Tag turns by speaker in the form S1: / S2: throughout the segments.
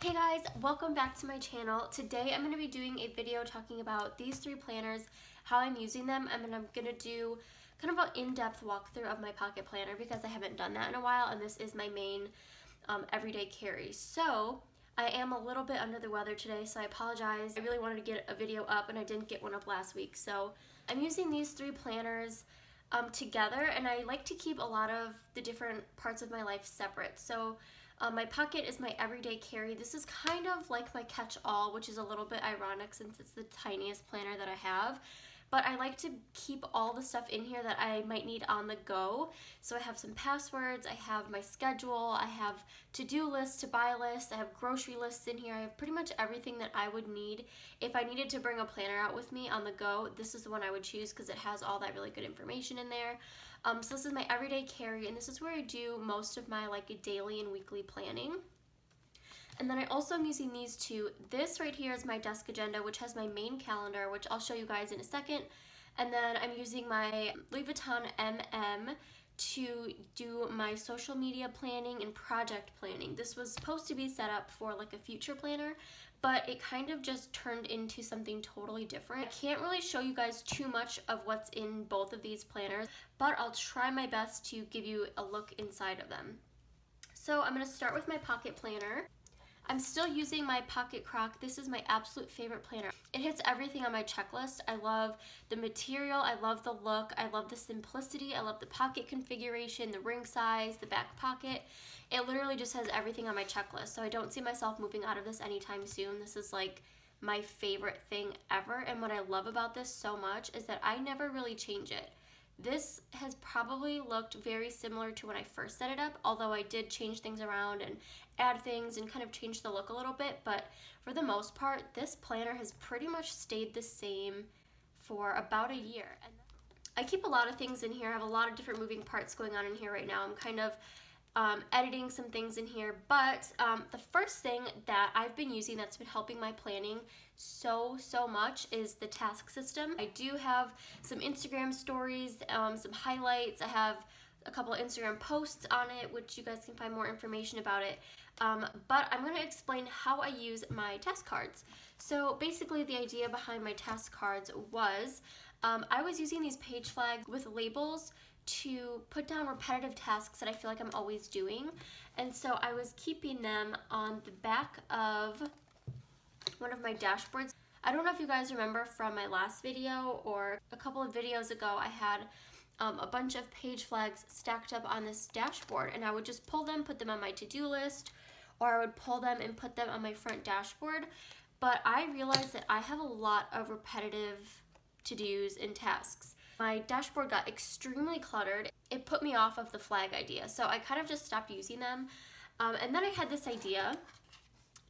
S1: Hey guys, welcome back to my channel. Today I'm going to be doing a video talking about these three planners, how I'm using them, and then I'm going to do kind of an in-depth walkthrough of my pocket planner because I haven't done that in a while and this is my main everyday carry. So I am a little bit under the weather today, so I apologize. I really wanted to get a video up and I didn't get one up last week. So I'm using these three planners together, and I like to keep a lot of the different parts of my life separate. So my pocket is my everyday carry. This is kind of like my catch-all, which is a little bit ironic since it's the tiniest planner that I have. But I like to keep all the stuff in here that I might need on the go. So I have some passwords, I have my schedule, I have to-do lists, to-buy lists, I have grocery lists in here. I have pretty much everything that I would need. If I needed to bring a planner out with me on the go, this is the one I would choose because it has all that really good information in there. So this is my everyday carry, and this is where I do most of my daily and weekly planning. And then I also am using these two. This right here is my desk agenda, which has my main calendar, which I'll show you guys in a second. And then I'm using my Louis Vuitton MM to do my social media planning and project planning. This was supposed to be set up for like a future planner, but it kind of just turned into something totally different. I can't really show you guys too much of what's in both of these planners, but I'll try my best to give you a look inside of them. So I'm going to start with my pocket planner. I'm still using my Pocket Croc. This is my absolute favorite planner. It hits everything on my checklist. I love the material, I love the look, I love the simplicity, I love the pocket configuration, the ring size, the back pocket. It literally just has everything on my checklist, so I don't see myself moving out of this anytime soon. This is like my favorite thing ever, and what I love about this so much is that I never really change it. This has probably looked very similar to when I first set it up, although I did change things around and add things and kind of change the look a little bit, but for the most part, this planner has pretty much stayed the same for about a year. And I keep a lot of things in here. I have a lot of different moving parts going on in here right now. I'm kind of editing some things in here, but the first thing that I've been using that's been helping my planning so much is the task system. I do have some Instagram stories, some highlights. I have a couple of Instagram posts on it, which you guys can find more information about it. But I'm going to explain how I use my task cards. So basically the idea behind my task cards was I was using these page flags with labels to put down repetitive tasks that I feel like I'm always doing. And so I was keeping them on the back of one of my dashboards. I don't know if you guys remember from my last video or a couple of videos ago, I had a bunch of page flags stacked up on this dashboard, and I would just pull them, put them on my to-do list, or I would pull them and put them on my front dashboard. But I realized that I have a lot of repetitive to-dos and tasks. My dashboard got extremely cluttered. It put me off of the flag idea, so I kind of just stopped using them. And then I had this idea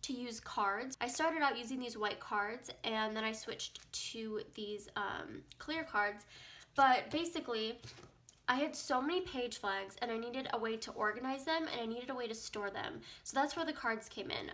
S1: to use cards. I started out using these white cards, and then I switched to these clear cards. But basically, I had so many page flags, and I needed a way to organize them, and I needed a way to store them. So that's where the cards came in.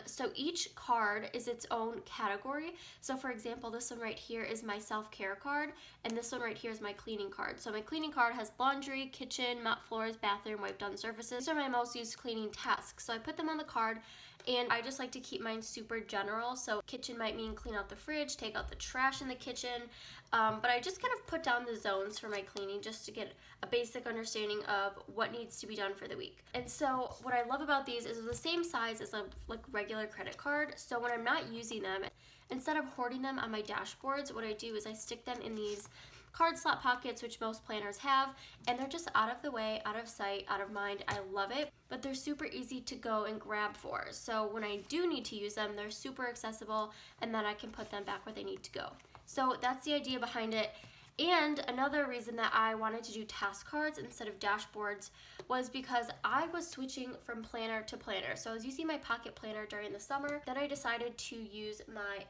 S1: So each card is its own category. So for example, this one right here is my self-care card, and this one right here is my cleaning card. So my cleaning card has laundry, kitchen, mop floors, bathroom, wipe down surfaces. These are my most used cleaning tasks. So I put them on the card, and I just like to keep mine super general. So kitchen might mean clean out the fridge, take out the trash in the kitchen, but I just kind of put down the zones for my cleaning just to get a basic understanding of what needs to be done for the week. And so what I love about these is they're the same size as a regular credit card. So when I'm not using them, instead of hoarding them on my dashboards, what I do is I stick them in these card slot pockets, which most planners have, and they're just out of the way, out of sight, out of mind. I love it, but they're super easy to go and grab for. So when I do need to use them, they're super accessible, and then I can put them back where they need to go. So that's the idea behind it. And another reason that I wanted to do task cards instead of dashboards was because I was switching from planner to planner. So I was using my pocket planner during the summer. Then I decided to use my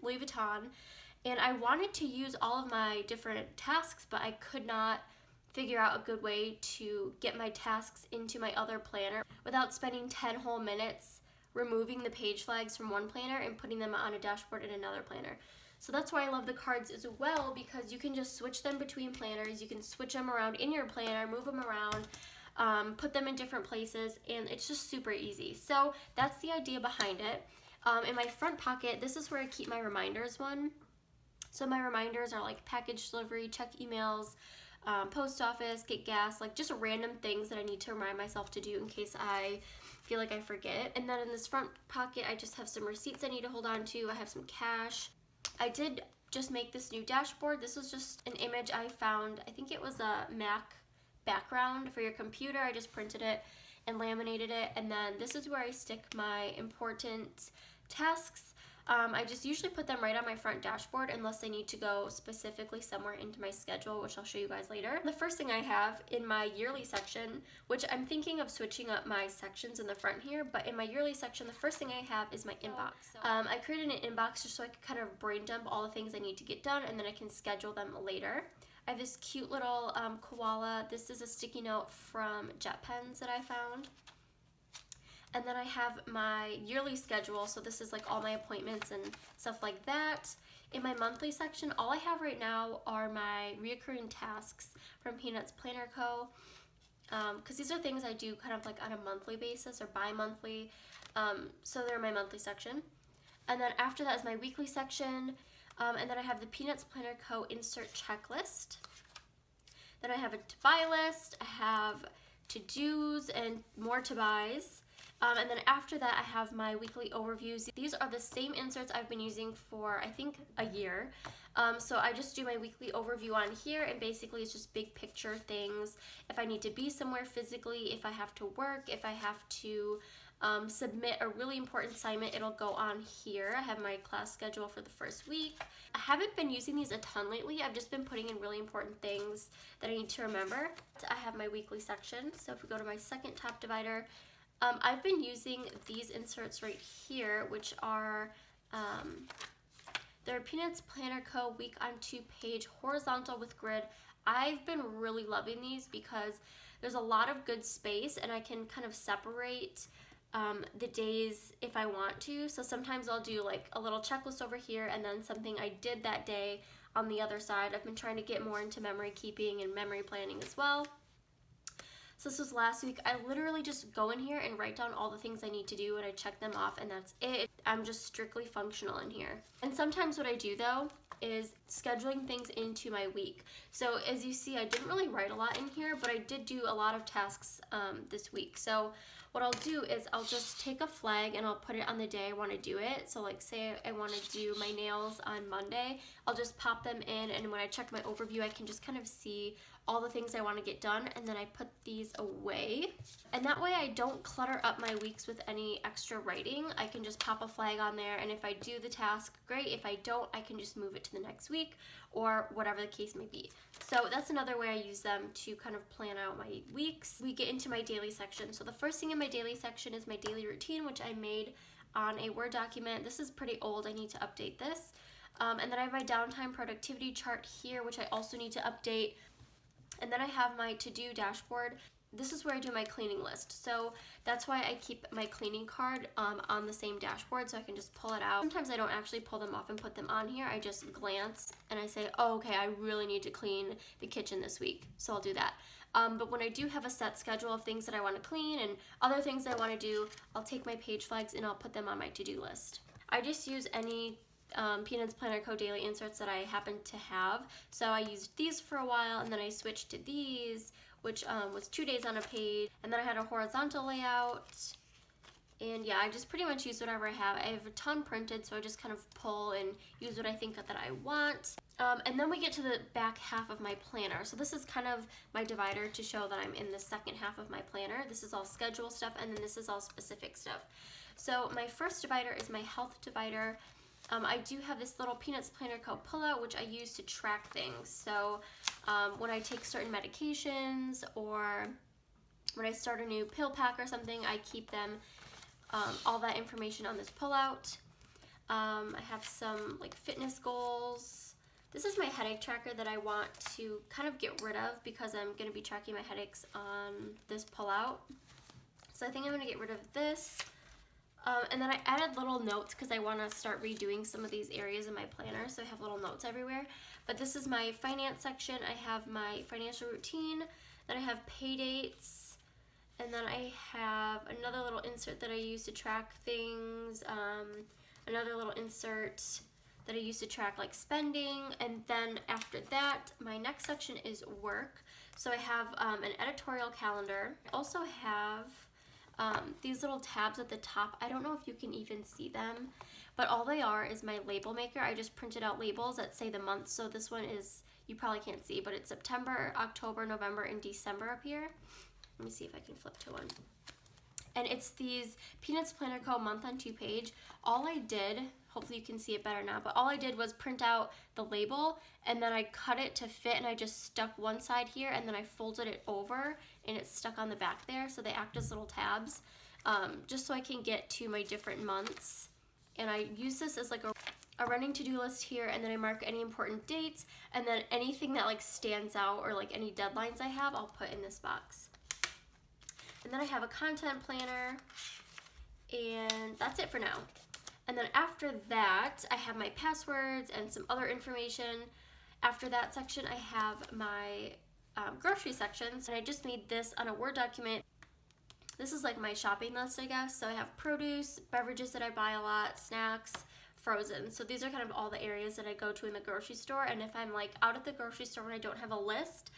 S1: Louis Vuitton, and I wanted to use all of my different tasks, but I could not figure out a good way to get my tasks into my other planner without spending 10 whole minutes removing the page flags from one planner and putting them on a dashboard in another planner. So that's why I love the cards as well, because you can just switch them between planners. You can switch them around in your planner, move them around. put them in different places, and it's just super easy. So that's the idea behind it. In my front pocket, this is where I keep my reminders one. So my reminders are like package delivery, check emails, post office, get gas, like just random things that I need to remind myself to do in case I feel like I forget. And then in this front pocket, I just have some receipts I need to hold on to. I have some cash. I did just make this new dashboard. This was just an image I found. I think it was a Mac background for your computer. I just printed it and laminated it. And then this is where I stick my important tasks. I just usually put them right on my front dashboard unless I need to go specifically somewhere into my schedule, which I'll show you guys later. The first thing I have in my yearly section, which I'm thinking of switching up my sections in the front here, but in my yearly section, the first thing I have is my inbox. I created an inbox just so I could kind of brain dump all the things I need to get done, and then I can schedule them later. I have this cute little koala. This is a sticky note from Jet Pens that I found. And then I have my yearly schedule, so this is like all my appointments and stuff like that. In my monthly section, all I have right now are my reoccurring tasks from Peanuts Planner Co. Because these are things I do kind of like on a monthly basis or bi-monthly, so they're my monthly section. And then after that is my weekly section, and then I have the Peanuts Planner Co. insert checklist. Then I have a to-buy list, I have to-dos and more to-buys. And then after that, I have my weekly overviews. These are the same inserts I've been using for, I think, a year. So I just do my weekly overview on here, and basically it's just big picture things. If I need to be somewhere physically, if I have to work, if I have to submit a really important assignment, it'll go on here. I have my class schedule for the first week. I haven't been using these a ton lately. I've just been putting in really important things that I need to remember. I have my weekly section. So if we go to my second top divider, I've been using these inserts right here, which are, they're Peanuts Planner Co. Week on 2 page horizontal with grid. I've been really loving these because there's a lot of good space and I can kind of separate the days if I want to. So sometimes I'll do like a little checklist over here and then something I did that day on the other side. I've been trying to get more into memory keeping and memory planning as well. So this was last week. I literally just go in here and write down all the things I need to do and I check them off and that's it. I'm just strictly functional in here. And sometimes what I do though is scheduling things into my week. So as you see, I didn't really write a lot in here, but I did do a lot of tasks this week. So what I'll do is I'll just take a flag and I'll put it on the day I want to do it. So like say I want to do my nails on Monday, I'll just pop them in, and when I check my overview, I can just kind of see all the things I want to get done, and then I put these away. And that way I don't clutter up my weeks with any extra writing. I can just pop a flag on there, and if I do the task, great. If I don't, I can just move it to the next week or whatever the case may be. So that's another way I use them to kind of plan out my weeks. We get into my daily section. So the first thing in my daily section is my daily routine, which I made on a Word document. This is pretty old. I need to update this. And then I have my downtime productivity chart here, which I also need to update. And then I have my to-do dashboard. This is where I do my cleaning list. So that's why I keep my cleaning card on the same dashboard so I can just pull it out. Sometimes I don't actually pull them off and put them on here. I just glance and I say, oh, okay, I really need to clean the kitchen this week. So I'll do that. But when I do have a set schedule of things that I want to clean and other things I want to do, I'll take my page flags and I'll put them on my to-do list. I just use any Peanuts Planner Co. daily inserts that I happen to have. So I used these for a while and then I switched to these, which was 2 days on a page, and then I had a horizontal layout. And yeah, I just pretty much use whatever I have. I have a ton printed, so I just kind of pull and use what I think that I want. And then we get to the back half of my planner. So this is kind of my divider to show that I'm in the second half of my planner. This is all schedule stuff, and then this is all specific stuff. So my first divider is my health divider. I do have this little Peanuts Planner Co. pullout, which I use to track things. So when I take certain medications or when I start a new pill pack or something, I keep them, all that information on this pullout. I have some like fitness goals. This is my headache tracker that I want to kind of get rid of because I'm going to be tracking my headaches on this pullout. So I think I'm going to get rid of this. And then I added little notes because I want to start redoing some of these areas in my planner, so I have little notes everywhere. But this is my finance section. I have my financial routine, then I have pay dates, And then I have another little insert that I use to track things, another little insert that I use to track like spending, and then after that, my next section is work. So I have an editorial calendar. I also have these little tabs at the top. I don't know if you can even see them, but all they are is my label maker. I just printed out labels that say the month. So this one is, you probably can't see, but it's September, October, November, and December up here. Let me see if I can flip to one. And it's these Peanuts Planner Co. month on 2 page. All I did, hopefully you can see it better now, but all I did was print out the label and then I cut it to fit, and I just stuck one side here and then I folded it over and it's stuck on the back there. So they act as little tabs, just so I can get to my different months. And I use this as like a running to-do list here, and then I mark any important dates, and then anything that like stands out or like any deadlines I have, I'll put in this box. And then I have a content planner, and that's it for now. And then after that, I have my passwords and some other information. After that section, I have my grocery sections, and I just made this on a Word document. This is like my shopping list, I guess. So I have produce, beverages that I buy a lot, snacks, frozen. So these are kind of all the areas that I go to in the grocery store, and if I'm like out at the grocery store and I don't have a list,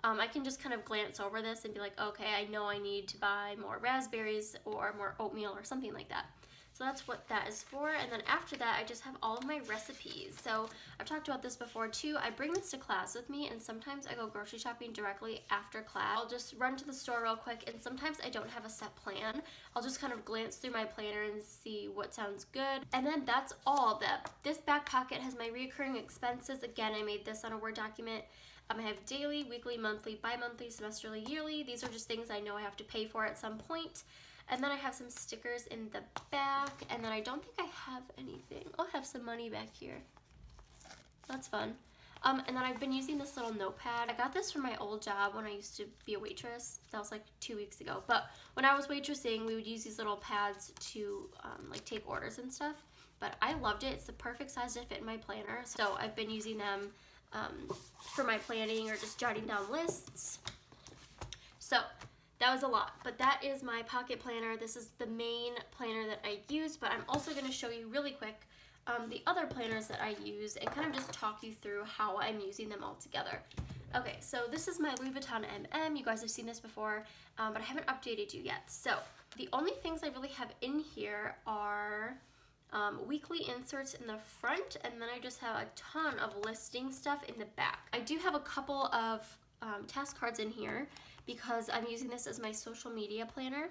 S1: I can just kind of glance over this and be like, okay, I know I need to buy more raspberries or more oatmeal or something like that. So that's what that is for. And then after that, I just have all of my recipes. So I've talked about this before too. I bring this to class with me, and sometimes I go grocery shopping directly after class. I'll just run to the store real quick, and sometimes I don't have a set plan. I'll just kind of glance through my planner and see what sounds good. And then that's all. This back pocket has my recurring expenses. Again, I made this on a Word document. I have daily, weekly, monthly, bi-monthly, semesterly, yearly. These are just things I know I have to pay for at some point. And then I have some stickers in the back, and then I don't think I have anything. I'll have some money back here. That's fun. And then I've been using this little notepad. I got this from my old job when I used to be a waitress. That was like 2 weeks ago. But when I was waitressing, we would use these little pads to like take orders and stuff. But I loved it. It's the perfect size to fit in my planner. So I've been using them for my planning or just jotting down lists. So that was a lot, but that is my pocket planner. This is the main planner that I use, but I'm also going to show you really quick the other planners that I use and kind of just talk you through how I'm using them all together. Okay, so this is my Louis Vuitton MM. You guys have seen this before, but I haven't updated you yet. So the only things I really have in here are weekly inserts in the front, and then I just have a ton of listing stuff in the back. I do have a couple of task cards in here because I'm using this as my social media planner.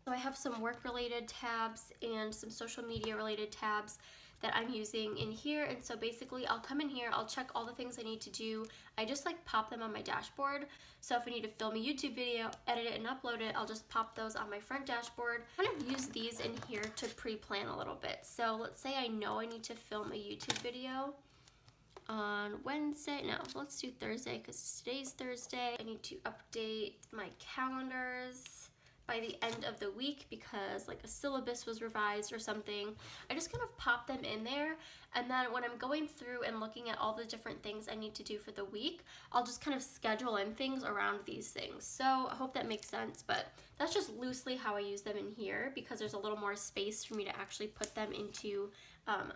S1: So I have some work-related tabs and some social media-related tabs that I'm using in here, and so basically I'll come in here, I'll check all the things I need to do. I just like pop them on my dashboard. So if I need to film a YouTube video, edit it, and upload it, I'll just pop those on my front dashboard. I kind of use these in here to pre-plan a little bit. So let's say I know I need to film a YouTube video on Wednesday. No, let's do Thursday because today's Thursday. I need to update my calendars by the end of the week because like a syllabus was revised or something. I just kind of pop them in there, and then when I'm going through and looking at all the different things I need to do for the week, I'll just kind of schedule in things around these things. So I hope that makes sense, but that's just loosely how I use them in here because there's a little more space for me to actually put them into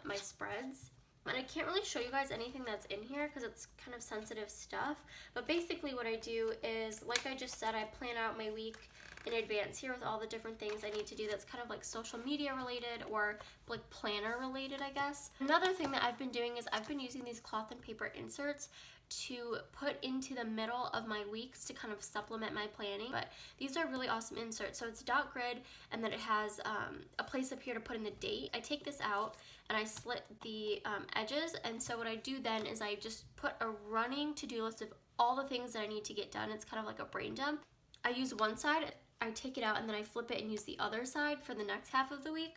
S1: my spreads. And I can't really show you guys anything that's in here because it's kind of sensitive stuff, but basically what I do is, like I just said, I plan out my week in advance here with all the different things I need to do that's kind of like social media related or like planner related, I guess. Another thing that I've been doing is I've been using these cloth and paper inserts to put into the middle of my weeks to kind of supplement my planning. But these are really awesome inserts. So it's dot grid, and then it has a place up here to put in the date. I take this out and I slit the edges, and so what I do then is I just put a running to-do list of all the things that I need to get done. It's kind of like a brain dump. I use one side, I take it out, and then I flip it and use the other side for the next half of the week.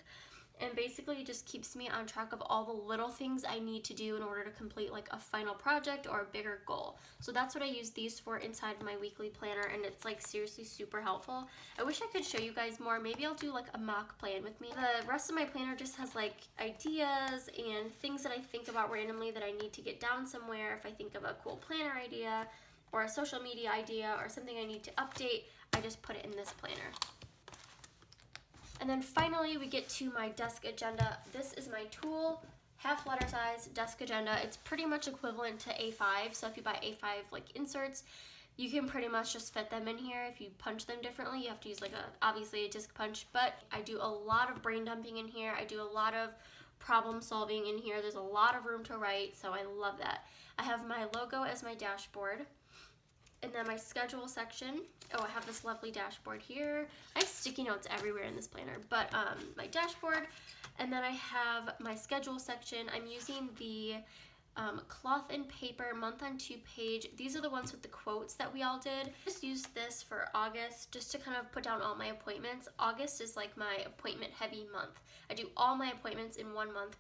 S1: And basically it just keeps me on track of all the little things I need to do in order to complete like a final project or a bigger goal. So that's what I use these for inside my weekly planner, and it's like seriously super helpful. I wish I could show you guys more. Maybe I'll do like a mock plan with me. The rest of my planner just has like ideas and things that I think about randomly that I need to get down somewhere. If I think of a cool planner idea or a social media idea or something I need to update, I just put it in this planner. And then finally we get to my desk agenda. This is my tool, half letter size desk agenda. It's pretty much equivalent to A5, so if you buy A5 like inserts, you can pretty much just fit them in here. If you punch them differently, you have to use like obviously a disc punch, but I do a lot of brain dumping in here. I do a lot of problem solving in here. There's a lot of room to write, so I love that. I have my logo as my dashboard. And then my schedule section. Oh, I have this lovely dashboard here. I have sticky notes everywhere in this planner, but my dashboard. And then I have my schedule section. I'm using the cloth and paper month on 2 page. These are the ones with the quotes that we all did. I just used this for August just to kind of put down all my appointments. August is like my appointment heavy month. I do all my appointments in 1 month.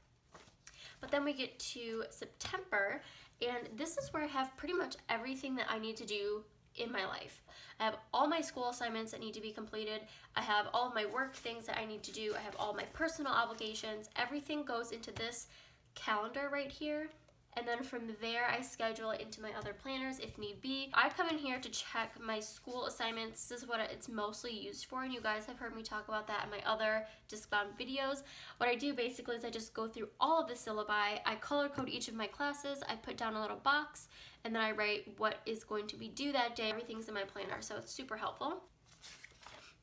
S1: But then we get to September, and this is where I have pretty much everything that I need to do in my life. I have all my school assignments that need to be completed. I have all of my work things that I need to do. I have all my personal obligations. Everything goes into this calendar right here. And then from there, I schedule it into my other planners if need be. I come in here to check my school assignments. This is what it's mostly used for, and you guys have heard me talk about that in my other discbound videos. What I do basically is I just go through all of the syllabi. I color code each of my classes. I put down a little box, and then I write what is going to be due that day. Everything's in my planner, so it's super helpful.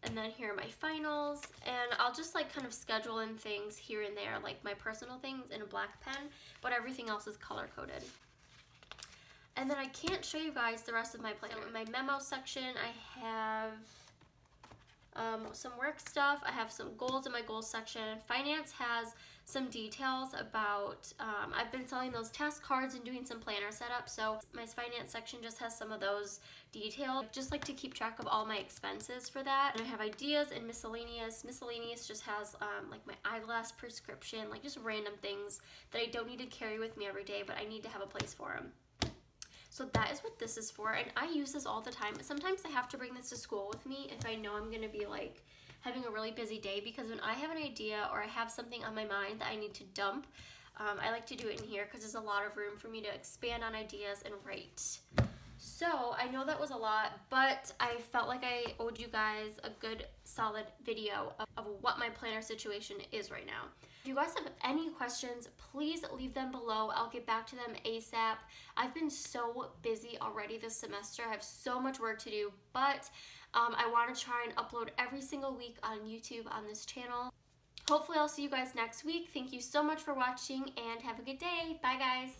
S1: And then here are my finals, and I'll just like kind of schedule in things here and there, like my personal things in a black pen, but everything else is color coded. And then I can't show you guys the rest of my planner. In my memo section, I have some work stuff. I have some goals in my goals section. Finance has some details about, I've been selling those task cards and doing some planner setup, so my finance section just has some of those details. I just like to keep track of all my expenses for that. And I have ideas and miscellaneous. Miscellaneous just has like my eyeglass prescription, like just random things that I don't need to carry with me every day, but I need to have a place for them. So that is what this is for, and I use this all the time. Sometimes I have to bring this to school with me if I know I'm gonna be like having a really busy day, because when I have an idea or I have something on my mind that I need to dump, I like to do it in here because there's a lot of room for me to expand on ideas and write. So I know that was a lot, but I felt like I owed you guys a good solid video of what my planner situation is right now. If you guys have any questions, please leave them below. I'll get back to them ASAP. I've been so busy already this semester. I have so much work to do, but I want to try and upload every single week on YouTube on this channel. Hopefully I'll see you guys next week. Thank you so much for watching, and have a good day. Bye guys.